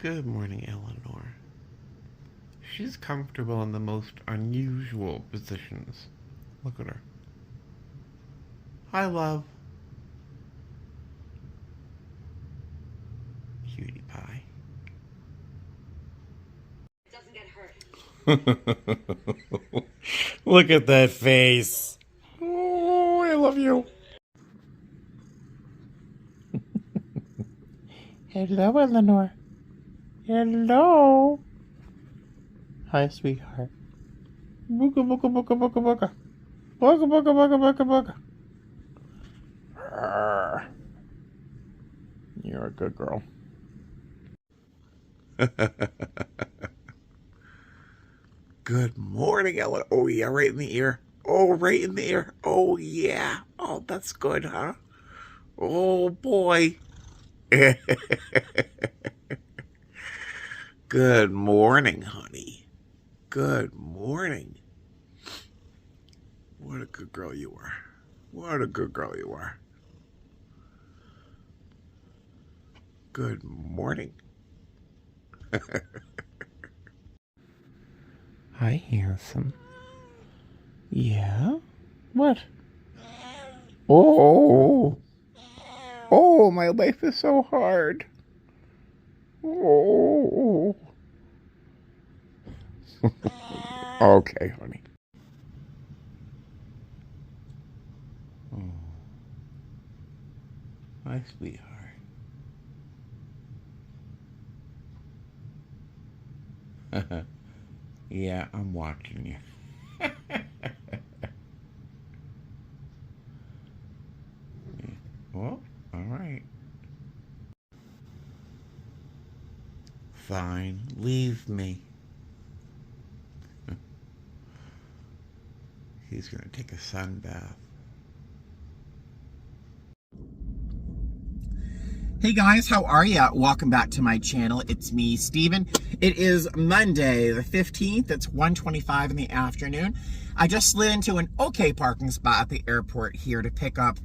Good morning, Eleanor. She's comfortable in the most unusual positions. Look at her. Hi, love. Cutie pie. It doesn't get hurt. Look at that face. Oh, I love you. Hello, Eleanor. Hello. Hi, sweetheart. Booga, booga, booga, booga, booga. Booga, booga, booga, booga, booga. You're a good girl. Good morning, Ella. Oh, yeah, right in the ear. Oh, right in the ear. Oh, yeah. Oh, that's good, huh? Oh, boy. Good morning, honey. Good morning. What a good girl you are. What a good girl you are. Good morning. Hi, handsome. Yeah? What? Oh. Oh, my life is so hard. Oh. Okay, honey. Oh. My sweetheart. Yeah, I'm watching you. Well, all right. Fine, leave me. He's gonna take a sun bath. Hey guys, how are ya? Welcome back to my channel. It's me, Steven. It is Monday the 15th. It's 1:25 in the afternoon. I just slid into an okay parking spot at the airport here to pick up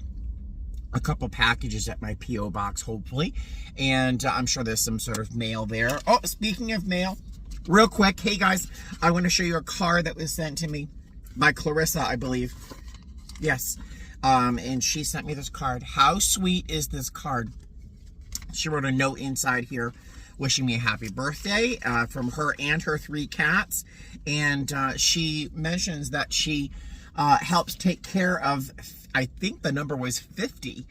a couple packages at my P.O. box, hopefully. And I'm sure there's some sort of mail there. Oh, speaking of mail, real quick, hey guys, I want to show you a card that was sent to me by Clarissa, I believe. Yes. And she sent me this card. How sweet is this card? She wrote a note inside here wishing me a happy birthday from her and her 3 cats. And she mentions that she helps take care of, I think the number was 50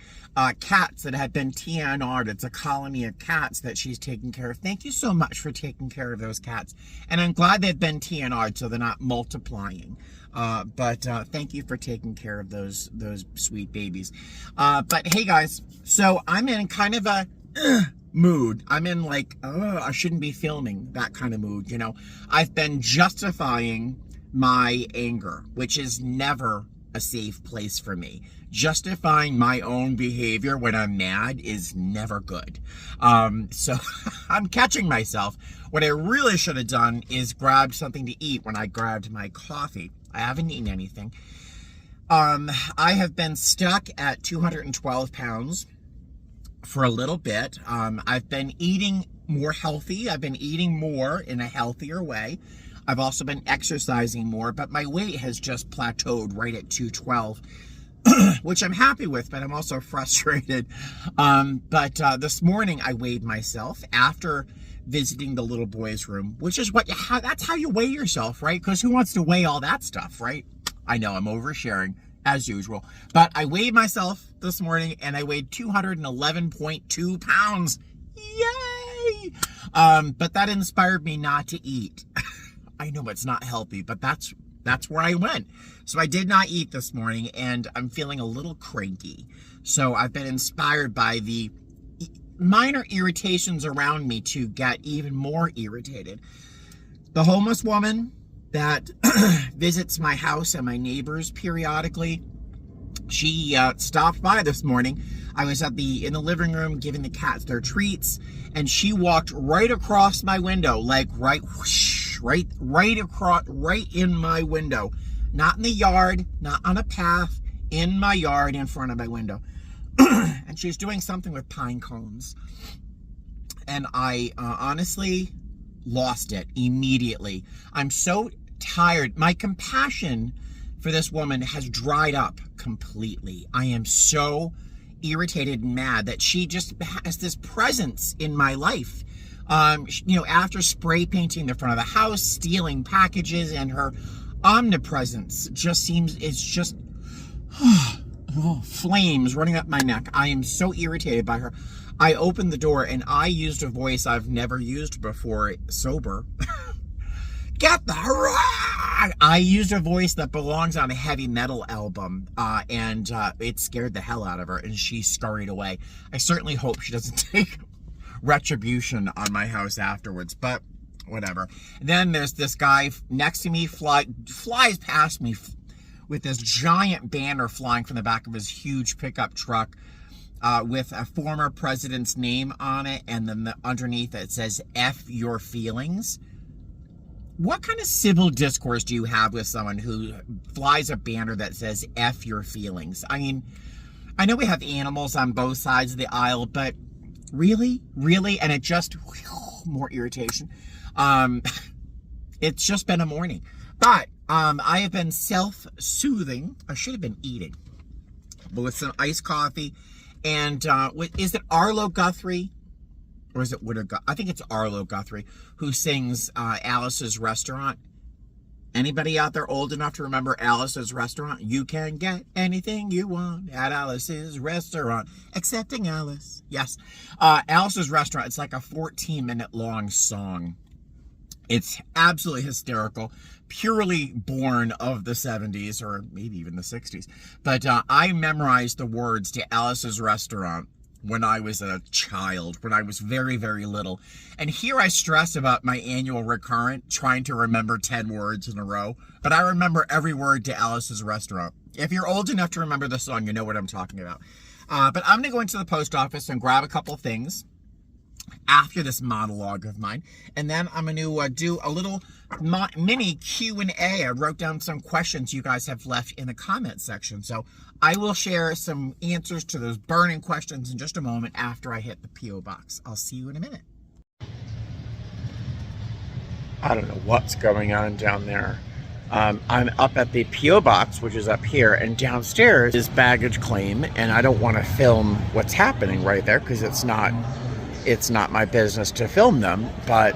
cats that had been TNR'd. It's a colony of cats that she's taking care of. Thank you so much for taking care of those cats. And I'm glad they've been TNR'd so they're not multiplying. But thank you for taking care of those sweet babies. But hey guys, so I'm in kind of a mood. I'm in like, I shouldn't be filming, that kind of mood, you know. I've been justifying my anger, which is never a safe place for me. Justifying my own behavior when I'm mad is never good. So I'm catching myself. What I really should have done is grabbed something to eat when I grabbed my coffee. I haven't eaten anything. I have been stuck at 212 pounds for a little bit. I've been eating more healthy. I've been eating more in a healthier way. I've also been exercising more, but my weight has just plateaued right at 212, which I'm happy with, but I'm also frustrated. But this morning I weighed myself after visiting the little boy's room, which is that's how you weigh yourself, right? Because who wants to weigh all that stuff, right? I know I'm oversharing as usual, but I weighed myself this morning and I weighed 211.2 pounds. Yay! But that inspired me not to eat. I know it's not healthy, but that's where I went. So I did not eat this morning and I'm feeling a little cranky. So I've been inspired by the minor irritations around me to get even more irritated. The homeless woman that visits my house and my neighbors periodically, she stopped by this morning. I was in the living room giving the cats their treats, and she walked right across my window, like right in my window. Not in the yard, not on a path, in my yard, in front of my window. And she's doing something with pine cones. and I honestly lost it immediately. I'm so tired. My compassion for this woman has dried up completely. I am so irritated and mad that she just has this presence in my life. After spray painting the front of the house, stealing packages, and her omnipresence just seems, it's just flames running up my neck. I am so irritated by her. I opened the door and I used a voice I've never used before sober. Get the rock! I used a voice that belongs on a heavy metal album, and it scared the hell out of her, and she scurried away. I certainly hope she doesn't take retribution on my house afterwards, but whatever. Then there's this guy next to me, flies past me with this giant banner flying from the back of his huge pickup truck, with a former president's name on it, and then underneath it says, F your feelings. What kind of civil discourse do you have with someone who flies a banner that says F your feelings? I mean, I know we have animals on both sides of the aisle, but really? And it just, more irritation. It's just been a morning. But I have been self-soothing. I should have been eating. But with some iced coffee. And is it Arlo Guthrie? Or is it I think it's Arlo Guthrie who sings Alice's Restaurant. Anybody out there old enough to remember Alice's Restaurant? You can get anything you want at Alice's Restaurant, excepting Alice. Yes. Alice's Restaurant. It's like a 14-minute long song. It's absolutely hysterical, purely born of the 70s or maybe even the 60s. But I memorized the words to Alice's Restaurant when I was a child, when I was very, very little. And here I stress about my annual recurrent, trying to remember 10 words in a row. But I remember every word to Alice's Restaurant. If you're old enough to remember the song, you know what I'm talking about. But I'm going to go into the post office and grab a couple things after this monologue of mine, and then I'm going to do a little mini Q&A. I wrote down some questions you guys have left in the comment section, so I will share some answers to those burning questions in just a moment after I hit the P.O. box. I'll see you in a minute. I don't know what's going on down there. I'm up at the P.O. box, which is up here, and downstairs is baggage claim, and I don't want to film what's happening right there because it's not my business to film them, but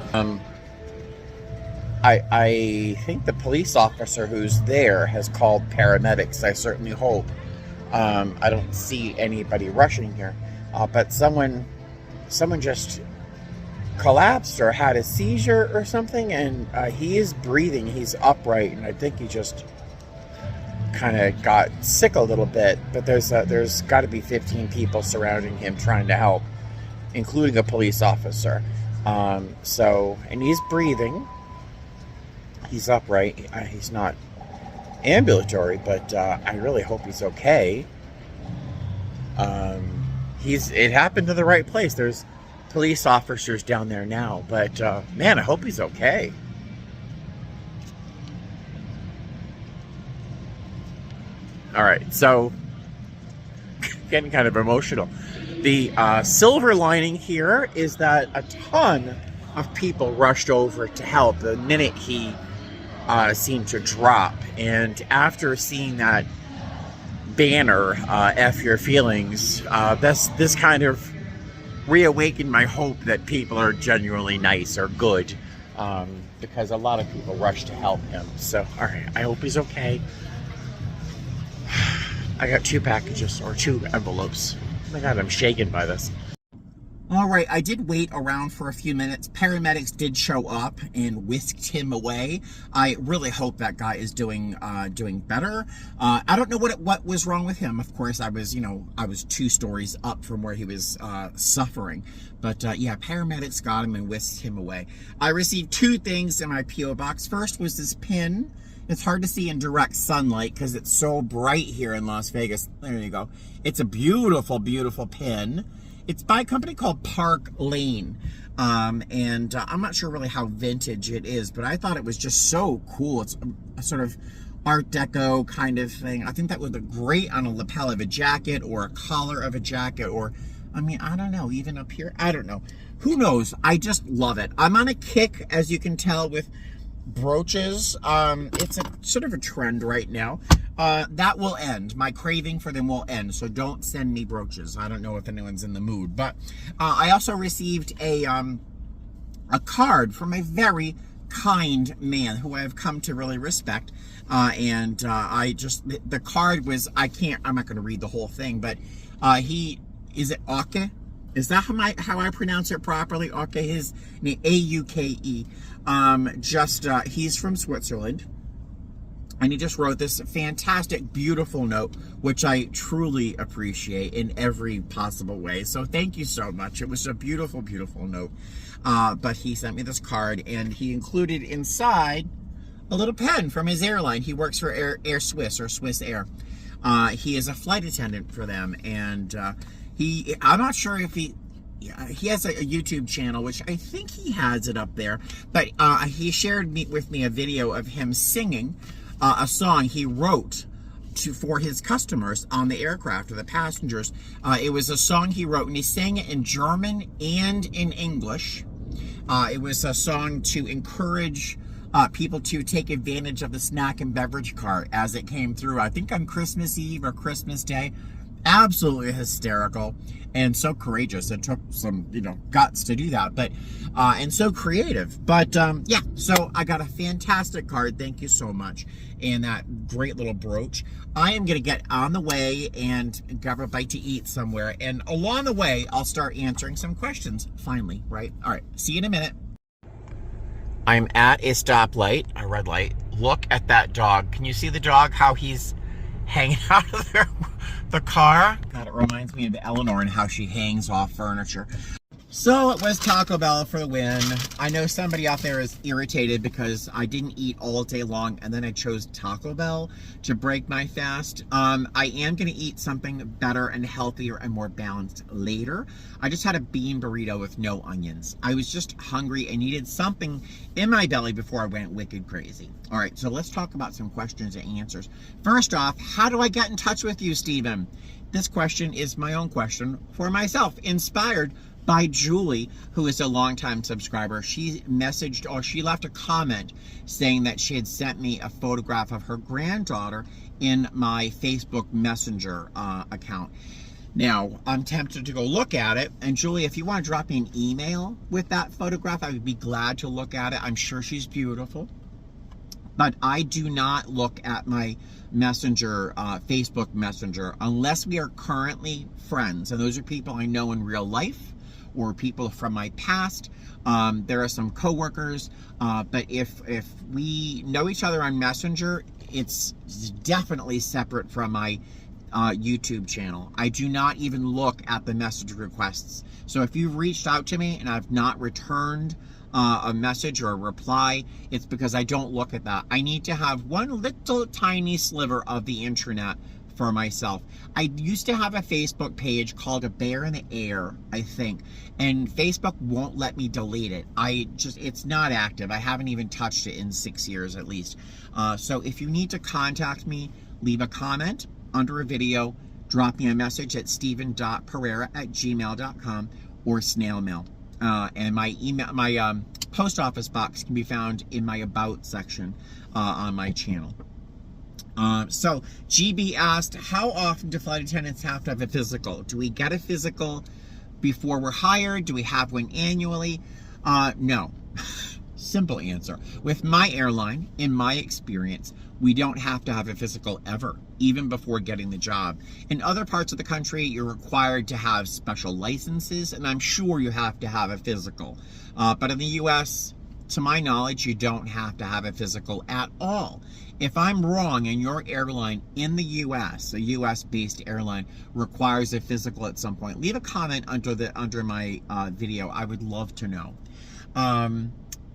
I think the police officer who's there has called paramedics. I certainly hope. I don't see anybody rushing here, but someone just collapsed or had a seizure or something, and he is breathing. He's upright, and I think he just kind of got sick a little bit, but there's got to be 15 people surrounding him trying to help, including a police officer. And he's breathing. He's upright. He's not ambulatory, but I really hope he's okay. It happened to the right place. There's police officers down there now, but man, I hope he's okay. All right, so getting kind of emotional. The silver lining here is that a ton of people rushed over to help the minute he seemed to drop. And after seeing that banner, F your feelings, this kind of reawakened my hope that people are genuinely nice or good, because a lot of people rushed to help him. So, all right, I hope he's okay. I got 2 packages, or 2 envelopes. Oh my God, I'm shaken by this. All right, I did wait around for a few minutes. Paramedics did show up and whisked him away. I really hope that guy is doing better. I don't know what was wrong with him. Of course, I was 2 stories up from where he was suffering. But yeah, paramedics got him and whisked him away. I received 2 things in my P.O. box. First was this pin. It's hard to see in direct sunlight because it's so bright here in Las Vegas. There you go. It's a beautiful, beautiful pin. It's by a company called Park Lane. And I'm not sure really how vintage it is, but I thought it was just so cool. It's a sort of Art Deco kind of thing. I think that would look great on a lapel of a jacket or a collar of a jacket, or, I mean, I don't know, even up here. I don't know. who knows? I just love it. I'm on a kick, as you can tell, with brooches. It's a sort of a trend right now. That will end. My craving for them will end, so don't send me brooches. I don't know if anyone's in the mood. But I also received a card from a very kind man who I've come to really respect. The card was, I'm not going to read the whole thing, but is it Auke? Is that how I pronounce it properly? Auke, his name, A-U-K-E. He's from Switzerland. And he just wrote this fantastic, beautiful note, which I truly appreciate in every possible way. So thank you so much. It was a beautiful, beautiful note. But he sent me this card, and he included inside a little pen from his airline. He works for Air Swiss, or Swiss Air. He is a flight attendant for them, and I'm not sure if he has a YouTube channel, which I think he has it up there, but he shared with me a video of him singing a song he wrote for his customers on the aircraft, or the passengers. It was a song he wrote, and he sang it in German and in English. It was a song to encourage people to take advantage of the snack and beverage cart as it came through, I think on Christmas Eve or Christmas Day. Absolutely hysterical and so courageous. It took some, guts to do that, but and so creative. But yeah, so I got a fantastic card. Thank you so much, and that great little brooch. I am gonna get on the way and grab a bite to eat somewhere, and along the way I'll start answering some questions finally, right? All right, see you in a minute. I'm at a stoplight, a red light. Look at that dog. Can you see the dog, how he's hanging out of the car? God, it reminds me of Eleanor and how she hangs off furniture. So it was Taco Bell for the win. I know somebody out there is irritated because I didn't eat all day long and then I chose Taco Bell to break my fast. I am going to eat something better and healthier and more balanced later. I just had a bean burrito with no onions. I was just hungry and needed something in my belly before I went wicked crazy. All right, so let's talk about some questions and answers. First off, how do I get in touch with you, Stephen? This question is my own question for myself, inspired by Julie, who is a longtime subscriber. She left a comment saying that she had sent me a photograph of her granddaughter in my Facebook Messenger account. Now, I'm tempted to go look at it, and Julie, if you want to drop me an email with that photograph, I would be glad to look at it. I'm sure she's beautiful, but I do not look at my Messenger, Facebook Messenger, unless we are currently friends, and those are people I know in real life, or people from my past. There are some coworkers, but if we know each other on Messenger, it's definitely separate from my YouTube channel. I do not even look at the message requests. So if you've reached out to me and I've not returned a message or a reply, it's because I don't look at that. I need to have one little tiny sliver of the internet for myself. I used to have a Facebook page called A Bear in the Air, I think, and Facebook won't let me delete it. It's not active. I haven't even touched it in 6 years at least. So if you need to contact me, leave a comment under a video, drop me a message at steven.pereira@gmail.com or snail mail. And my email, my post office box can be found in my About section on my channel. So GB asked, how often do flight attendants have to have a physical? Do we get a physical before we're hired? Do we have one annually? No. Simple answer. With my airline, in my experience, we don't have to have a physical ever, even before getting the job. In other parts of the country, you're required to have special licenses, and I'm sure you have to have a physical. But in the U.S., to my knowledge, you don't have to have a physical at all. If I'm wrong and your airline in the U.S., a U.S.-based airline, requires a physical at some point, leave a comment under my video. I would love to know.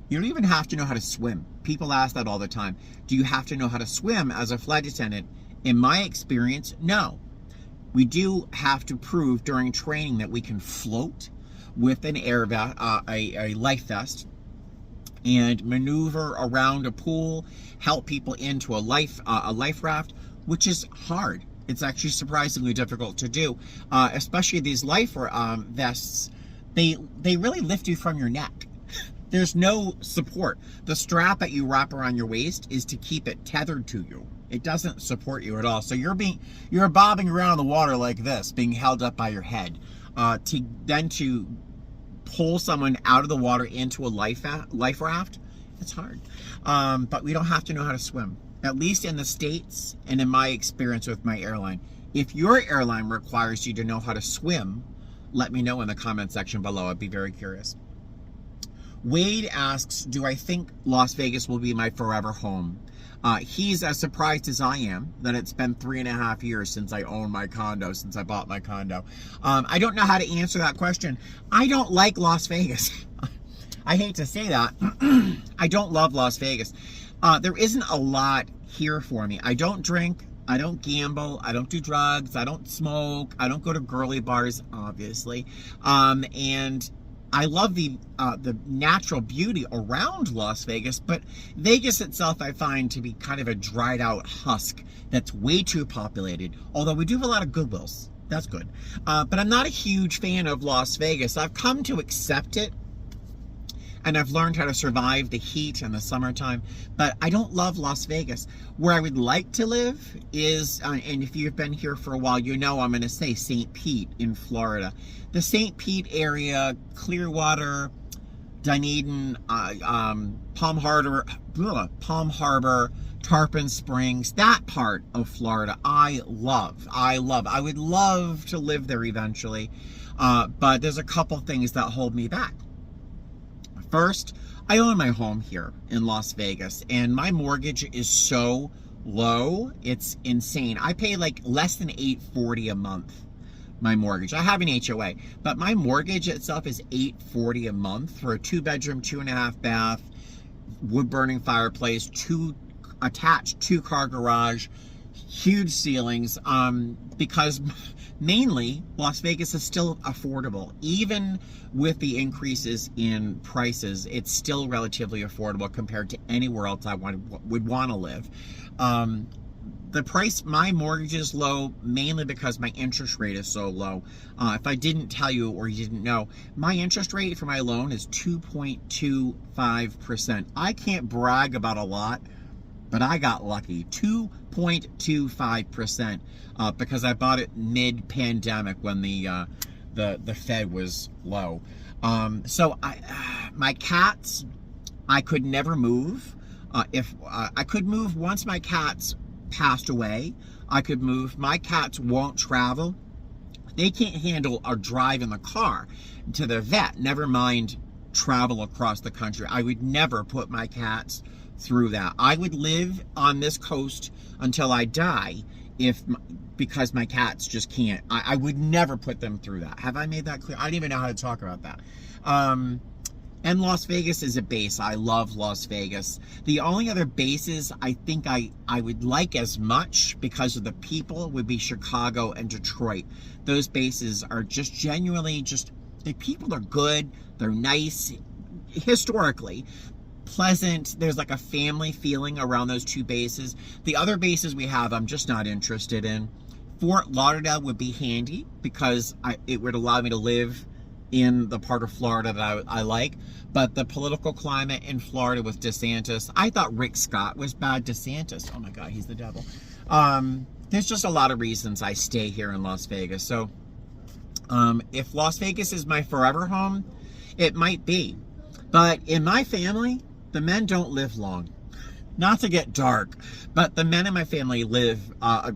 You don't even have to know how to swim. People ask that all the time. Do you have to know how to swim as a flight attendant? In my experience, no. We do have to prove during training that we can float with an a life vest and maneuver around a pool, help people into a life raft, which is hard. It's actually surprisingly difficult to do, especially these life vests. they really lift you from your neck. There's no support. The strap that you wrap around your waist is to keep it tethered to you. It doesn't support you at all. So you're bobbing around in the water like this, being held up by your head. To pull someone out of the water into a life raft, it's hard. But we don't have to know how to swim. At least in the States and in my experience with my airline. If your airline requires you to know how to swim, let me know in the comment section below. I'd be very curious. Wade asks, do I think Las Vegas will be my forever home? He's as surprised as I am that it's been 3.5 years since I owned my condo, since I bought my condo. I don't know how to answer that question. I don't like Las Vegas. I hate to say that. I don't love Las Vegas. There isn't a lot here for me. I don't drink. I don't gamble. I don't do drugs. I don't smoke. I don't go to girly bars, obviously. And I love the natural beauty around Las Vegas, but Vegas itself I find to be kind of a dried out husk that's way too populated, although we do have a lot of Goodwills. That's good. But I'm not a huge fan of Las Vegas. I've come to accept it, and I've learned how to survive the heat in the summertime, but I don't love Las Vegas. Where I would like to live is, and if you've been here for a while, you know I'm going to say St. Pete in Florida. The St. Pete area, Clearwater, Dunedin, Palm Harbor, Tarpon Springs, that part of Florida, I love. I would love to live there eventually, but there's a couple things that hold me back. First, I own my home here in Las Vegas, and my mortgage is so low, it's insane. I pay like less than $840 a month, my mortgage. I have an HOA, but my mortgage itself is $840 a month for a 2-bedroom, 2.5 bath, wood-burning fireplace, attached 2-car garage, huge ceilings, because mainly Las Vegas is still affordable. Even with the increases in prices, it's still relatively affordable compared to anywhere else I would want to live. The price, my mortgage is low mainly because my interest rate is so low. If I didn't tell you or you didn't know, my interest rate for my loan is 2.25%. I can't brag about a lot, but I got lucky. 2.25%, because I bought it mid-pandemic when the Fed was low. So my cats, I could never move. If I could move once my cats passed away, I could move. My cats won't travel. They can't handle a drive in the car to the vet, never mind travel across the country. I would never put my cats through that. I would live on this coast until I die because my cats just can't. I would never put them through that. Have I made that clear? I don't even know how to talk about that. And Las Vegas is a base. I love Las Vegas. The only other bases I think I would like as much because of the people would be Chicago and Detroit. Those bases are just genuinely the people are good. They're nice. Historically pleasant. There's like a family feeling around those two bases. The other bases we have, I'm just not interested in. Fort Lauderdale would be handy because it would allow me to live in the part of Florida that I like. But the political climate in Florida with DeSantis, I thought Rick Scott was bad. DeSantis, oh my God, he's the devil. There's just a lot of reasons I stay here in Las Vegas. So if Las Vegas is my forever home, it might be. But in my family, the men don't live long. Not to get dark, but the men in my family live,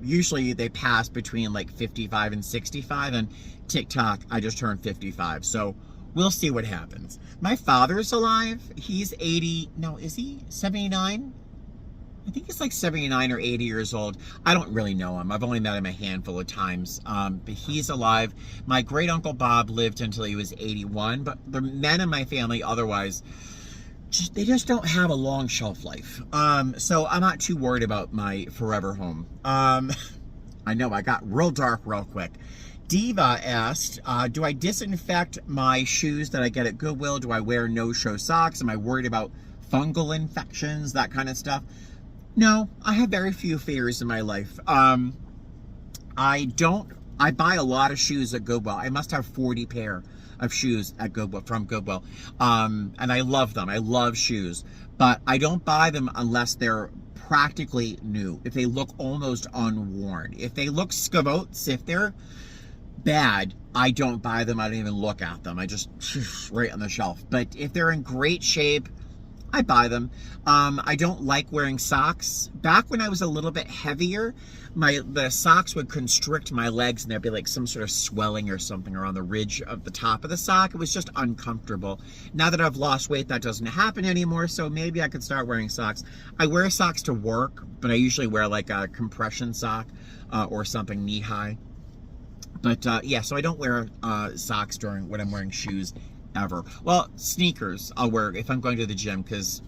usually they pass between like 55 and 65, and TikTok, I just turned 55, so we'll see what happens. My father's alive. He's 80, no, is he 79? I think he's like 79 or 80 years old. I don't really know him. I've only met him a handful of times, but he's alive. My great uncle Bob lived until he was 81, but the men in my family otherwise, they just don't have a long shelf life. So I'm not too worried about my forever home. I know I got real dark real quick. Diva asked, do I disinfect my shoes that I get at Goodwill? Do I wear no-show socks? Am I worried about fungal infections, that kind of stuff? No, I have very few fears in my life. I buy a lot of shoes at Goodwill. I must have 40 pair of shoes at Goodwill, from Goodwill. And I love them. I love shoes. But I don't buy them unless they're practically new. If they look almost unworn. If they look scabotes, if they're bad, I don't buy them. I don't even look at them. I just right on the shelf. But if they're in great shape, I buy them. I don't like wearing socks. Back when I was a little bit heavier, the socks would constrict my legs and there'd be like some sort of swelling or something around the ridge of the top of the sock. It was just uncomfortable. Now that I've lost weight, that doesn't happen anymore, so maybe I could start wearing socks. I wear socks to work, but I usually wear like a compression sock or something knee-high. But yeah, so I don't wear socks when I'm wearing shoes ever. Well, sneakers I'll wear if I'm going to the gym, because,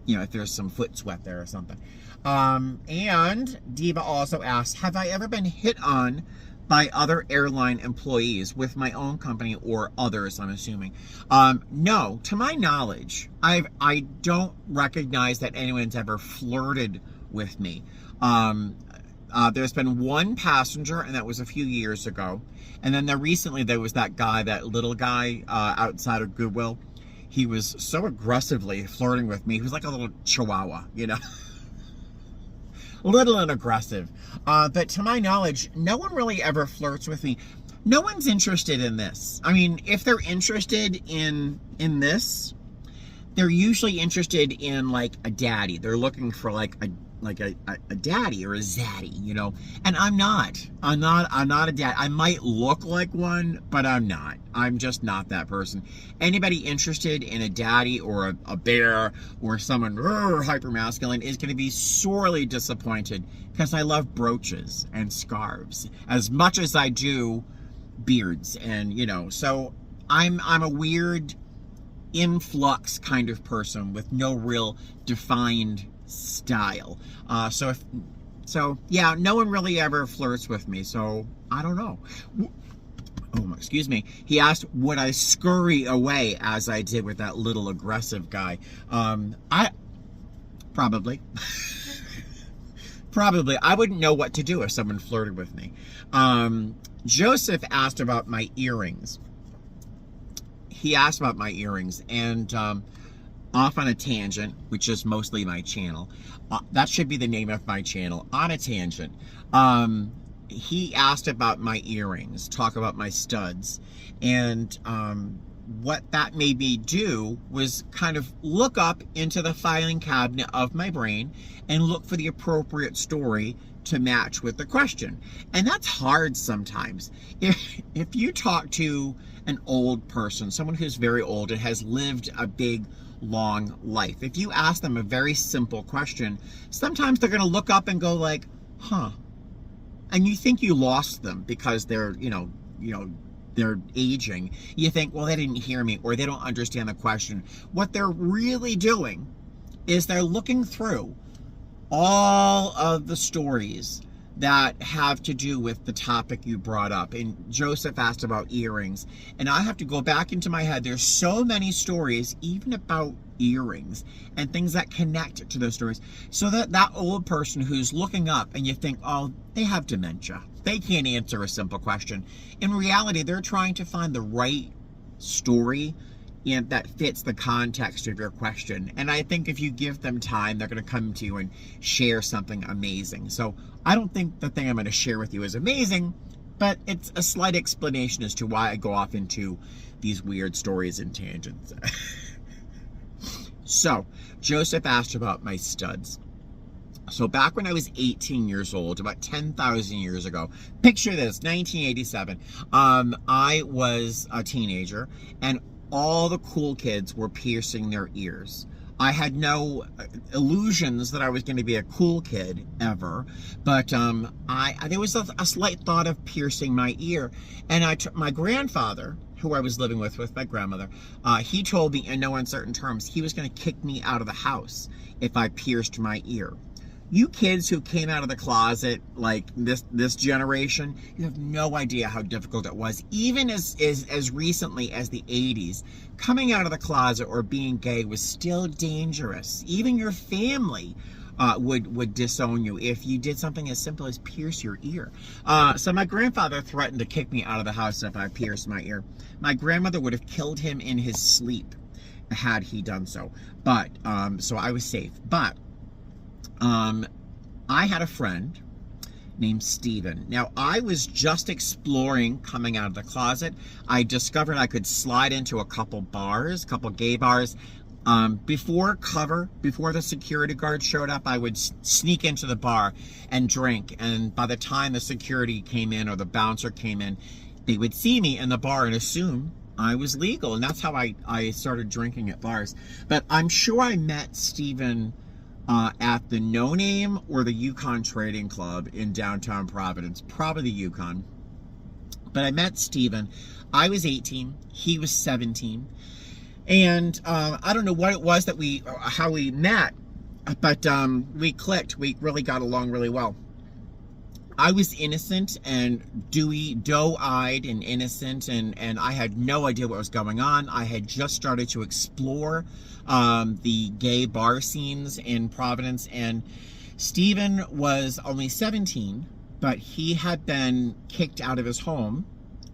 you know, if there's some foot sweat there or something. And Diva also asked, have I ever been hit on by other airline employees with my own company or others, I'm assuming? No, to my knowledge, I don't recognize that anyone's ever flirted with me. There's been one passenger, and that was a few years ago. And then recently there was that little guy outside of Goodwill. He was so aggressively flirting with me. He was like a little chihuahua, you know. Little and aggressive. But to my knowledge, no one really ever flirts with me. No one's interested in this. I mean, if they're interested in this, they're usually interested in like a daddy. They're looking for like a daddy or a zaddy, you know. And I'm not a dad. I might look like one, but I'm not. I'm just not that person. Anybody interested in a daddy or a bear or someone hyper masculine is going to be sorely disappointed, because I love brooches and scarves as much as I do beards, and you know. So I'm a weird influx kind of person with no real defined style. So yeah, no one really ever flirts with me, so I don't know. Oh, excuse me. He asked, would I scurry away as I did with that little aggressive guy? Probably. Probably. I wouldn't know what to do if someone flirted with me. Joseph asked about my earrings. He asked about my earrings, and off on a tangent, which is mostly my channel. That should be the name of my channel, On a Tangent. He asked about my earrings, talk about my studs, and what that made me do was kind of look up into the filing cabinet of my brain and look for the appropriate story to match with the question. And that's hard sometimes. If you talk to an old person, someone who's very old and has lived a big, long life, if you ask them a very simple question, sometimes they're going to look up and go like, huh. And you think you lost them because they're, you know, they're aging. You think, well, they didn't hear me, or they don't understand the question. What they're really doing is they're looking through all of the stories that have to do with the topic you brought up. And Joseph asked about earrings, and I have to go back into my head. There's so many stories, even about earrings, and things that connect to those stories. So that old person who's looking up, and you think, oh, they have dementia, they can't answer a simple question. In reality, they're trying to find the right story and that fits the context of your question. And I think if you give them time, they're going to come to you and share something amazing. So I don't think the thing I'm going to share with you is amazing, but it's a slight explanation as to why I go off into these weird stories and tangents. So Joseph asked about my studs. So back when I was 18 years old, about 10,000 years ago, picture this, 1987, I was a teenager, and all the cool kids were piercing their ears. I had no illusions that I was going to be a cool kid ever, but there was a slight thought of piercing my ear. And my grandfather, who I was living with my grandmother, he told me in no uncertain terms he was going to kick me out of the house if I pierced my ear. You kids who came out of the closet like this generation, you have no idea how difficult it was. Even as recently as the 80s, coming out of the closet or being gay was still dangerous. Even your family would disown you if you did something as simple as pierce your ear. So my grandfather threatened to kick me out of the house if I pierced my ear. My grandmother would have killed him in his sleep had he done so. But, so I was safe. But, I had a friend named Steven. Now, I was just exploring coming out of the closet. I discovered I could slide into a couple gay bars. Before the security guard showed up, I would sneak into the bar and drink. And by the time the security came in or the bouncer came in, they would see me in the bar and assume I was legal. And that's how I started drinking at bars. But I'm sure I met Steven at the No Name or the Yukon Trading Club in downtown Providence, probably the Yukon. But I met Steven. I was 18, he was 17, and I don't know what it was that how we met, but we clicked. We really got along really well. I was innocent and doe-eyed and innocent, and I had no idea what was going on. I had just started to explore the gay bar scenes in Providence, and Steven was only 17, but he had been kicked out of his home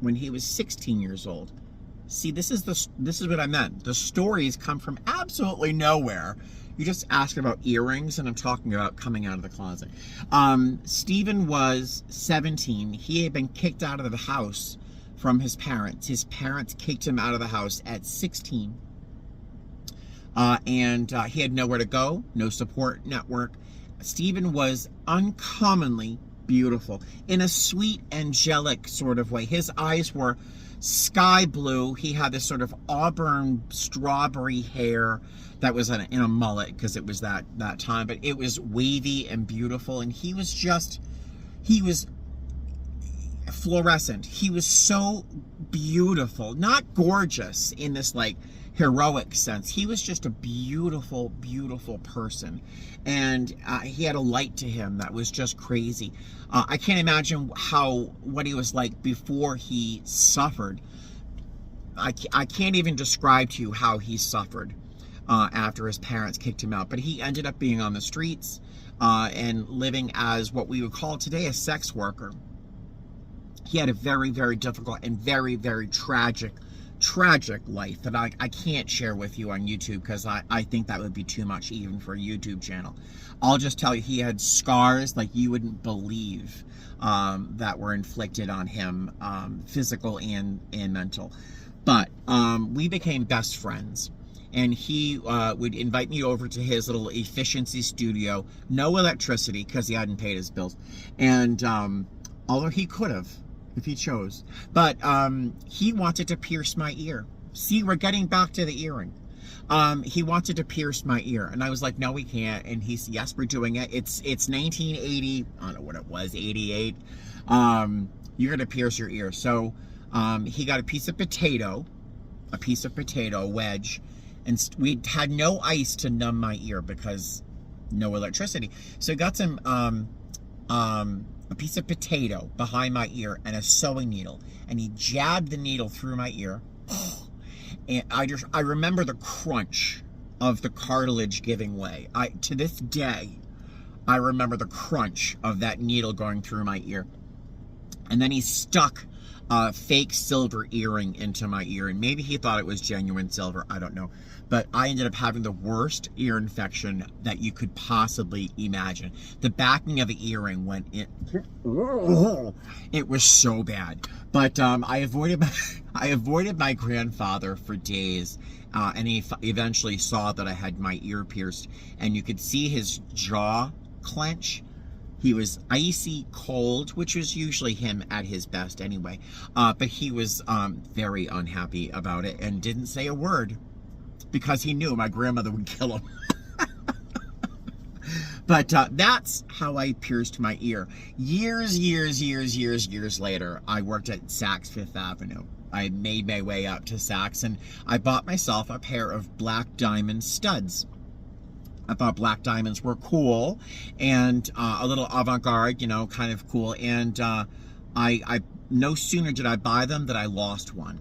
when he was 16 years old. See, this is what I meant. The stories come from absolutely nowhere. You just asked about earrings, and I'm talking about coming out of the closet. Steven was 17. He had been kicked out of the house from his parents. His parents kicked him out of the house at 16. And he had nowhere to go, no support network. Steven was uncommonly beautiful in a sweet, angelic sort of way. His eyes were sky blue. He had this sort of auburn strawberry hair that was in a mullet because it was that time, but it was wavy and beautiful. And he was fluorescent. He was so beautiful, not gorgeous in this like heroic sense. He was just a beautiful, beautiful person. And he had a light to him that was just crazy. I can't imagine what he was like before he suffered. I can't even describe to you how he suffered after his parents kicked him out. But he ended up being on the streets and living as what we would call today a sex worker. He had a very, very difficult and very, very tragic life that I can't share with you on YouTube because I think that would be too much even for a YouTube channel. I'll just tell you he had scars like you wouldn't believe that were inflicted on him, physical and mental. But we became best friends, and he would invite me over to his little efficiency studio, no electricity because he hadn't paid his bills, and although he could have if he chose. But he wanted to pierce my ear. See, we're getting back to the earring. He wanted to pierce my ear. And I was like, no, we can't. And he said, yes, we're doing it. It's 1980. I don't know what it was, 88. You're going to pierce your ear. So he got a piece of potato, wedge. And we had no ice to numb my ear because no electricity. So he got some a piece of potato behind my ear and a sewing needle, and he jabbed the needle through my ear, and I remember the crunch of the cartilage giving way. To this day, I remember the crunch of that needle going through my ear. And then he stuck a fake silver earring into my ear, and maybe he thought it was genuine silver, I don't know. But I ended up having the worst ear infection that you could possibly imagine. The backing of the earring went in. It was so bad. But I avoided my grandfather for days, and he eventually saw that I had my ear pierced, and you could see his jaw clench. He was icy cold, which was usually him at his best anyway. But he was very unhappy about it and didn't say a word because he knew my grandmother would kill him. But that's how I pierced my ear. Years later, I worked at Saks Fifth Avenue. I made my way up to Saks, and I bought myself a pair of black diamond studs. I thought black diamonds were cool and a little avant-garde, you know, kind of cool. And I no sooner did I buy them than I lost one,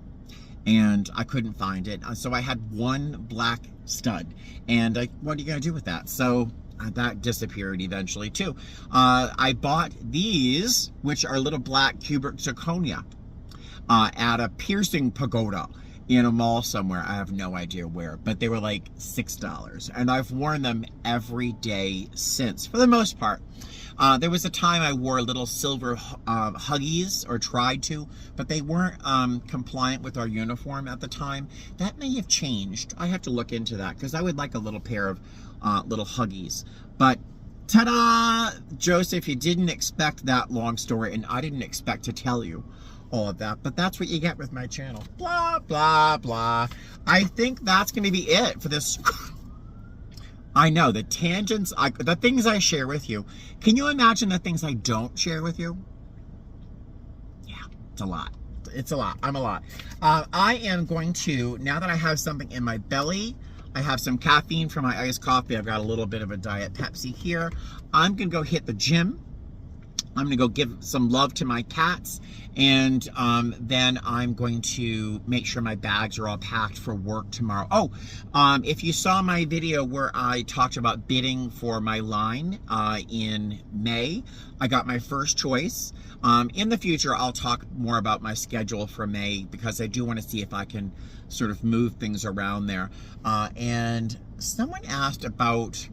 and I couldn't find it. So I had one black stud, and what are you gonna do with that? So that disappeared eventually too. I bought these, which are little black cubic zirconia, at a piercing pagoda in a mall somewhere. I have no idea where, but they were like $6, and I've worn them every day since, for the most part. There was a time I wore little silver Huggies, or tried to, but they weren't compliant with our uniform at the time. That may have changed. I have to look into that, because I would like a little pair of little Huggies. But ta-da! Joseph, you didn't expect that long story, and I didn't expect to tell you all of that, but that's what you get with my channel. Blah, blah, blah. I think that's going to be it for this. I know, the tangents, the things I share with you. Can you imagine the things I don't share with you? Yeah, it's a lot. It's a lot. I'm a lot. I am going to, now that I have something in my belly, I have some caffeine for my iced coffee. I've got a little bit of a Diet Pepsi here. I'm going to go hit the gym. I'm going to go give some love to my cats, and then I'm going to make sure my bags are all packed for work tomorrow. Oh, if you saw my video where I talked about bidding for my line in May, I got my first choice. In the future, I'll talk more about my schedule for May, because I do want to see if I can sort of move things around there. And someone asked about,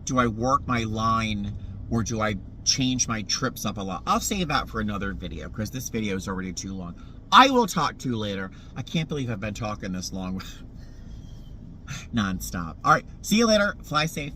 do I work my line, or do I change my trips up a lot? I'll save that for another video, because this video is already too long. I will talk to you later. I can't believe I've been talking this long. Non-stop. All right, see you later. Fly safe.